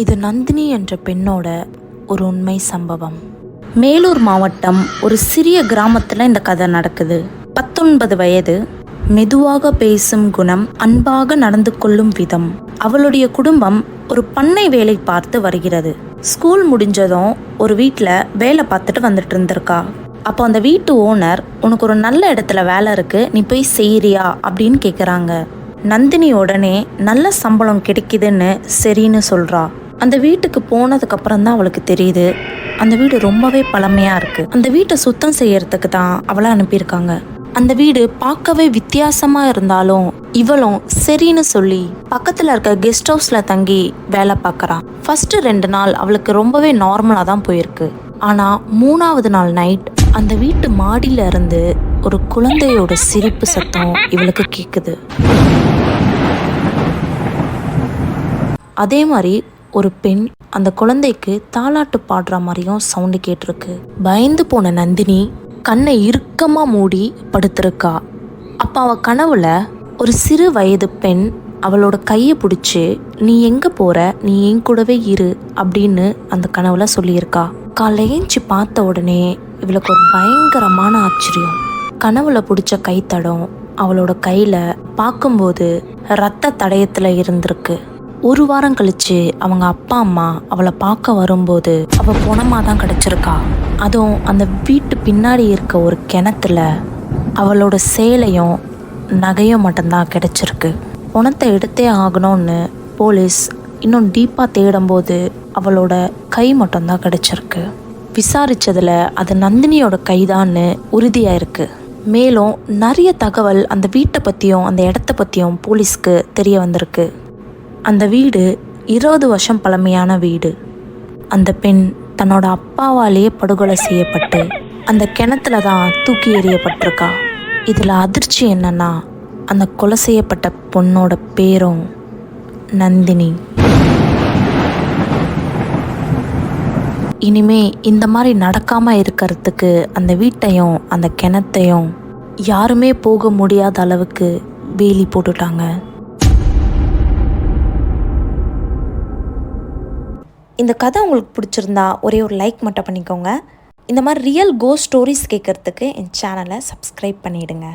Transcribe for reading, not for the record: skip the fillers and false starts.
இது நந்தினி என்ற பெண்ணோட ஒரு உண்மை சம்பவம். மேலூர் மாவட்டம் ஒரு சிறிய கிராமத்தில் இந்த கதை நடக்குது. 19 வயது, மெதுவாக பேசும் குணம், அன்பாக நடந்து கொள்ளும் விதம். அவளுடைய குடும்பம் ஒரு பண்ணை வேலை பார்த்து வருகிறது. ஸ்கூல் முடிஞ்சதும் ஒரு வீட்டில் வேலை பார்த்துட்டு வந்துட்டு இருந்திருக்கா. அப்போ அந்த வீட்டு ஓனர், உனக்கு ஒரு நல்ல இடத்துல வேலை இருக்கு, நீ போய் செய்யறியா அப்படின்னு கேட்குறாங்க. நந்தினி உடனே நல்ல சம்பளம் கிடைக்குதுன்னு சரின்னு சொல்றா. அந்த வீட்டுக்கு போனதுக்கு அப்புறம் தான் அவளுக்கு தெரியுது அந்த வீடு ரொம்பவே பழமையா இருக்கு. அந்த வீட்டை சுத்தம் செய்யறதுக்கு தான் அவளை அனுப்பியிருக்காங்க. அந்த வீடு பார்க்கவே வித்தியாசமா இருந்தாலும் இவளும் சரின்னு சொல்லி பக்கத்துல இருக்க கெஸ்ட் ஹவுஸ்ல தங்கி வேலை பார்க்கறா. ஃபர்ஸ்ட் 2 நாள் அவளுக்கு ரொம்பவே நார்மலா தான் போயிருக்கு. ஆனா 3ஆவது நாள் நைட் அந்த வீட்டு மாடியில இருந்து ஒரு குழந்தையோட சிரிப்பு சத்தம் இவளுக்கு கேக்குது. அதே மாதிரி ஒரு பெண் அந்த குழந்தைக்கு தாலாட்டு பாடுற மாதிரியும் சவுண்டு கேட்டிருக்கு. பயந்து போன நந்தினி கண்ணை இறுக்கமா மூடி படுத்திருக்கா. அப்ப அவ கனவுல ஒரு சிறு வயது பெண் அவளோட கையை பிடிச்சி, நீ எங்க போற, நீ என் கூடவே இரு அப்படின்னு அந்த கனவுல சொல்லியிருக்கா. காலைல ஏஞ்சி பார்த்த உடனே இவளுக்கு ஒரு பயங்கரமான ஆச்சரியம். கனவுல பிடிச்ச கைத்தடம் அவளோட கையில பார்க்கும்போது ரத்த தடயத்துல இருந்திருக்கு. 1 வாரம் கழிச்சு அவங்க அப்பா அம்மா அவளை பார்க்க வரும்போது அவள் பொணமாக தான் கிடச்சிருக்கா. அதுவும் அந்த வீட்டு பின்னாடி இருக்க ஒரு கிணத்துல அவளோட சேலையும் நகையும் மட்டும்தான் கிடச்சிருக்கு. பொணத்தை எடுத்தே ஆகணும்னு போலீஸ் இன்னும் டீப்பாக தேடும்போது அவளோட கை மட்டும்தான் கிடச்சிருக்கு. விசாரித்ததில் அது நந்தினியோட கைதான்னு உறுதியாயிருக்கு. மேலும் நிறைய தகவல் அந்த வீட்டை பற்றியும் அந்த இடத்த பற்றியும் போலீஸ்க்கு தெரிய வந்திருக்கு. அந்த வீடு 20 வருஷம் பழமையான வீடு. அந்த பெண் தன்னோட அப்பாவாலேயே படுகொலை செய்யப்பட்டு அந்த கிணத்துல தான் தூக்கி எறியப்பட்டிருக்கா. இதில் அதிர்ச்சி என்னன்னா, அந்த கொலை செய்யப்பட்ட பொண்ணோட பேரும் நந்தினி. இனிமே இந்த மாதிரி நடக்காமல் இருக்கிறதுக்கு அந்த வீட்டையும் அந்த கிணத்தையும் யாருமே போக முடியாத அளவுக்கு வேலி போட்டுட்டாங்க. இந்த கதை உங்களுக்கு பிடிச்சிருந்தா ஒரே ஒரு லைக் மட்டும் பண்ணிக்கோங்க. இந்த மாதிரி ரியல் கோஸ்ட் ஸ்டோரிஸ் கேட்குறதுக்கு என் சேனலை சப்ஸ்கிரைப் பண்ணிவிடுங்க.